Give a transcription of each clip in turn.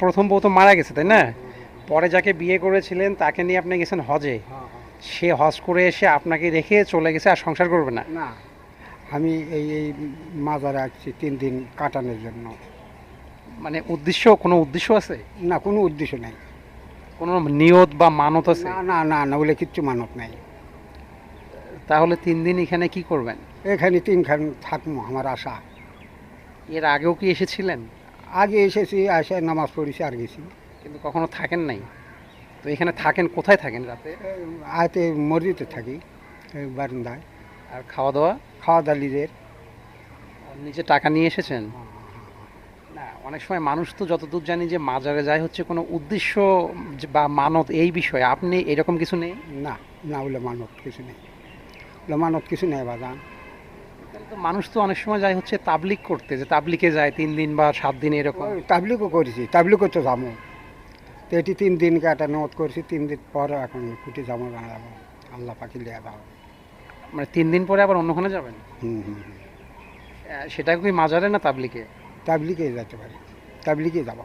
প্রথম বউ তো মারা গেছে তাই না? পরে যাকে বিয়ে করেছিলেন তাকে নিয়ে আপনি গেছেন হজে। সে হজ করে এসে আপনাকে রেখে চলে গেছে আর সংসার করবে না। না, আমি এই মাজারে আসছি 3 দিন কাটানোর জন্য। মানে কোনো উদ্দেশ্য আছে? না, কোনো উদ্দেশ্য নাই। কোনো নিয়ত বা মানত আছে? না না না না, বলে কিচ্ছু মানত নাই। তাহলে 3 দিন এখানে কি করবেন? এখানে 3 খান থাকবো আমার আশা। এর আগেও কি এসেছিলেন? আগে এসেছি, আসে নামাজ পড়েছি আর গেছি। কিন্তু কখনো থাকেন নাই। তো এখানে থাকেন কোথায়, থাকেন রাতে? আয়তে মসজিদে থাকি, এই বারান্দায়। আর খাওয়া দাওয়া? খাওয়া দাওয়া নিজের। নিজে টাকা নিয়ে এসেছেন? না, অনেক সময় মানুষ তো যতদূর জানি যে মাজারে যায় হচ্ছে কোনো উদ্দেশ্য বা মানত এই বিষয়ে, আপনি এরকম কিছু নেই? না না, বলে মানত কিছু নেই, বলে মানত কিছু নেই বাজান। তাহলে তো মানুষ তো অনেক সময় যায় হচ্ছে তাবলিগ করতে, যে তাবলিগে যায় 3 দিন বা 7 দিন এরকম। ওই তাবলিগও করেছি, তাবলিগও তো যাবো। তো এটি 3 দিনকে একটা নিয়ত করেছি, 3 দিন পর এখন কুটি যাবো যাবো, আল্লাহ পাখি লিয়া যাবো। মানে 3 দিন পরে আবার অন্যখানে যাবেন? হুম হুম হুম। সেটা কি মাজারে না তাবলিগে? তাবলিগে যেতে পারি, তাবলিগে যাবো।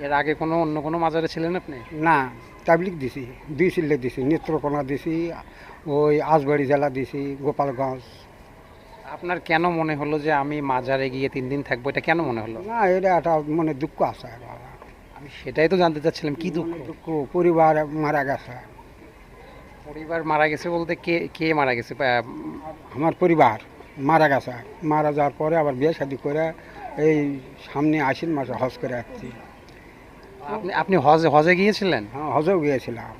এর আগে অন্য কোনো মাজারে ছিলেন আপনি? না, তাবলিগ দিছি, 2 সিলে দিছি, নেত্রকোনা দিছি, ওই আজবাড়ি জেলা দিছি, গোপালগঞ্জ। আপনার কেন মনে হলো যে আমি মাজারে গিয়ে 3 দিন থাকবো, এটা কেন মনে হলো? না, এটা একটা মনে দুঃখ আছে বাবা। আমি সেটাই তো জানতে চাচ্ছিলাম, কি দুঃখ? মনে দুঃখ, পরিবার মারা গেছে। পরিবার মারা গেছে বলতে কে কে মারা গেছে? আমার পরিবার মারা গেছে। মারা যাওয়ার পরে আবার বিয়ে শাদি করে এই সামনে আশ্বিন মাসে হজ করে আসছি। আপনি আপনি হজে হজে গিয়েছিলেন? হ্যাঁ, হজেও গিয়েছিলাম।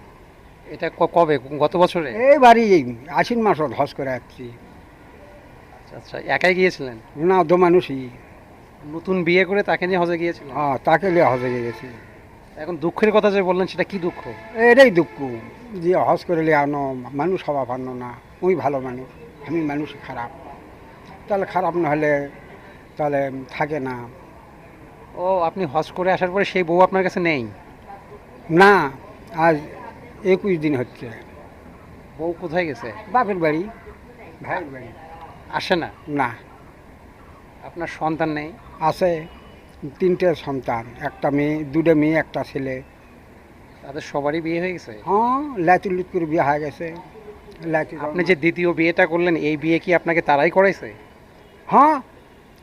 এটা কবে, গত বছরে? এইবারই আশ্বিন মাসত হজ করে আসছি। আচ্ছা আচ্ছা, একাই গিয়েছিলেন? না, দো মানুষই। নতুন বিয়ে করে তাকে নিয়ে হজে গিয়েছিলেন? হ্যাঁ, তাকে লিয়ে হজে গিয়েছি। এখন দুঃখের কথা যে বললেন, সেটা কি দুঃখ? এটাই দুঃখ, যে হজ করে লিয়ে আনো, মানুষ হওয়া পারল না। ওই ভালো মানুষ, আমি মানুষ খারাপ। তাহলে খারাপ না হলে তাহলে থাকে না। ও, আপনি হজ করে আসার পরে সেই বউ আপনার কাছে নেই? না, আজ 21 দিন হচ্ছে। বউ কোথায় গেছে? বাপের বাড়ি, ভাইয়ের বাড়ি। আসে না? না, আপনার সন্তান নেই? আছে 3টে সন্তান, একটা মেয়ে, 2টে মেয়ে, একটা ছেলে। তাদের সবারই বিয়ে হয়ে গেছে? হ্যাঁ, লাইতুল লুত করে বিয়ে হয়ে গেছে। লাইতি আপনি যে দ্বিতীয় বিয়েটা করলেন, এই বিয়ে কি আপনাকে তারাই করাইছে? হ্যাঁ,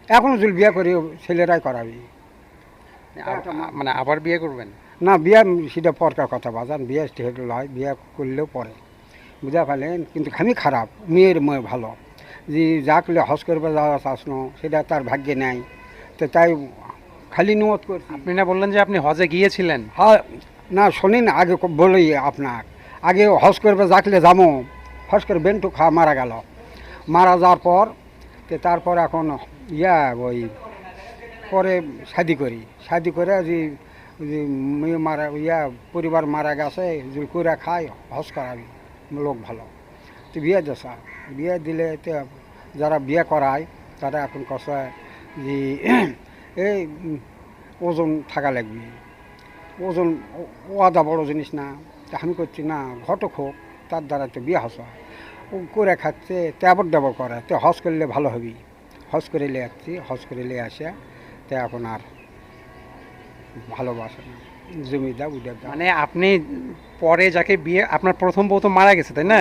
এখন যদি বিয়ে করি ছেলেরাই করাবি। মানে আবার বিয়ে করবেন? না, বিয়ে সেটা পরকার কথা বাজান, বিয়ে স্টেট হয়, বিয়ে করলেও পরে, বুঝা পারলেন। কিন্তু আমি খারাপ, মেয়ের মেয়ে ভালো, যে যাকলে হজ করবে যাওয়া চাষনো সেটা তার ভাগ্যে নেই। তো তাই খালি নিয়ত করছি। আপনি না বললেন যে আপনি হজে গিয়েছিলেন? হ্যাঁ, না শোনেন, আগে বলি আপনার, আগে হজ করবে যাকলে যাবো, হজ করে বেন্টু মারা গেল। মারা যাওয়ার পর তো তারপর এখন ওই পরে শাদি করি, শাদি করে যে যে মেয়ে মারা পরিবার মারা গেছে, যে করে খায় হজ করাবি, লোক ভালো। তো বিয়ে দেশা, বিয়ে দিলে তো যারা বিয়ে করায় তারা এখন কথা যে এই ওজন থাকা লাগবে, ওজন ওয়াদা বড় জিনিস না। তা আমি করছি না, ঘটক হোক, তার দ্বারা তো বিয়ে হসা ও করে খাচ্ছে, তেবর দেবর করে, তো হজ করলে ভালো হবি। হজ করে নিয়ে আসছি, হজ করে নিয়ে আসে তো এখন আর ভালোবাসে না, জমি দাও উঠে দাও। মানে আপনি পরে যাকে বিয়ে, আপনার প্রথম বউ তো মারা গেছে তাই না?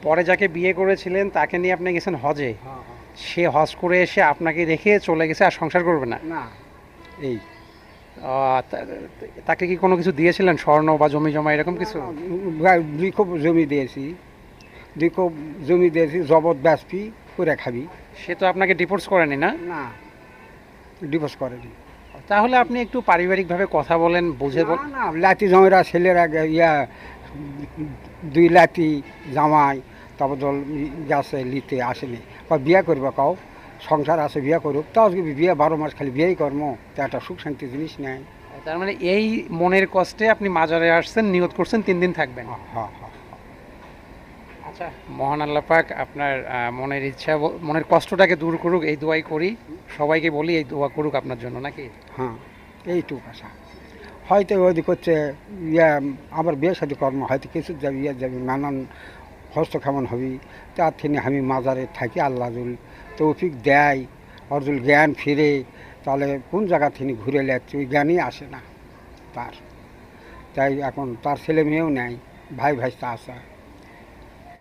পরে যাকে বিয়ে করেছিলেন তাকে নিয়ে আপনি গেছেন হজে। হ্যাঁ সে হজ করে এসে আপনাকে রেখে চলে গেছে আর সংসার করবে না। না, এই তাকে কি কোনো কিছু দিয়েছিলেন, স্বর্ণ বা জমি জমা এরকম কিছু? 2 কোপ জমি দিয়েছি, 2 কোপ জমি দিয়েছি, জবত ব্যাসপি করে খাবি। সে তো আপনাকে ডিভোর্স করেনি না? না, ডিভোর্স করেনি। তাহলে আপনি একটু পারিবারিকভাবে কথা বলেন, বুঝে না না, লাতি জমেরা ছেলেরা দুই লাতি জামাই তারপর দল গেছে লিতে আসেনি, বা বিয়ে করবে কাউ, সংসার আছে বিয়ে করুক, তাও যদি বিয়ে 12 মাস খালি বিয়েই কর্ম, তা একটা সুখ শান্তি জিনিস নেই। তার মানে এই মনের কষ্টে আপনি মাজারে আসছেন, নিয়ত করছেন 3 দিন থাকবেন। হ্যাঁ হ্যাঁ। আচ্ছা, মহান আল্লাহ পাক আপনার মনের ইচ্ছা, মনের কষ্টটাকে দূর করুক, এই দোয়াই করি। সবাইকে বলি এই দোয়া করুক আপনার জন্য, নাকি? হ্যাঁ, এইটুকু আশা। হয়তো ওদি করছে আবার বিয়ে সাথে কর্ম, হয়তো কিছু যাবি যাবি, নানান হস্ত কেমন হবি, তার থেকে আমি মাজারে থাকি, আল্লাহ জুল তৌফিক দেয়, অর্জুল জ্ঞান ফিরে, তাহলে কোন জায়গা থেকে ঘুরে যাচ্ছে ওই জ্ঞানই আসে না। তার। তাই এখন তার ছেলে মেয়েও নেই, ভাই ভাইস্তা আছে।